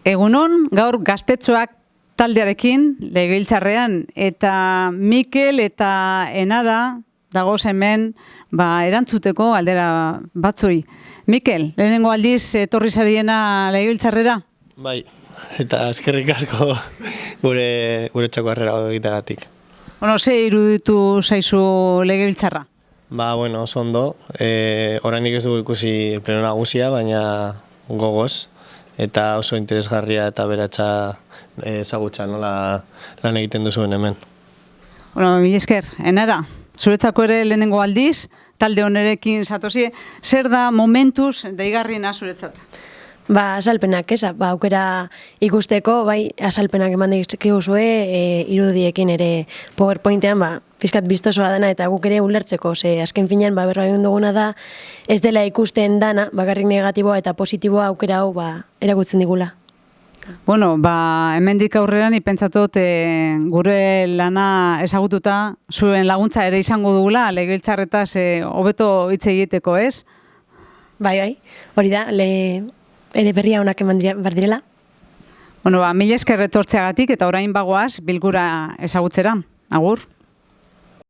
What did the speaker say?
Egunon, gaur gaztetxoak taldearekin, legebiltzarrean, eta Mikel eta Enara dagoz hemen erantzuteko aldera batzui. Mikel, lehenengo aldiz etorri zariena legebiltzarrera? Bai, eta eskerrik asko gure txako harrera egiteagatik. Ze iruditu zaizu legebiltzarra? Oso ondo. Oraindik ez dugu ikusi pleno nagusia, baina gogoz. Eta oso interesgarria eta beratxa ezagutza nola lan egiten duzuen hemen. Mila esker, Enara, zuretzako ere lehenengo aldiz, talde honerekin zatozi, zer da momentuz deigarriena zuretzat? Azalpenak, aukera ikusteko, azalpenak eman dizkiguzue, irudiekin ere PowerPointean, fiskat biztosoa dana eta guk ere ulertzeko, azken finean, berra egin duguna da, ez dela ikusten dana, bakarrik negatiboa eta positiboa aukera hau erakutzen digula. Hemendik aurrera ni pentsatot gure lana ezagututa, zuen laguntza ere izango dugula, legebiltzarretaz hobeto hitz egiteko, ez? Hori da, ere berria honak eman behar direla. Mila esker etortzeagatik eta orain bagoaz bilkura ezagutzera. Agur.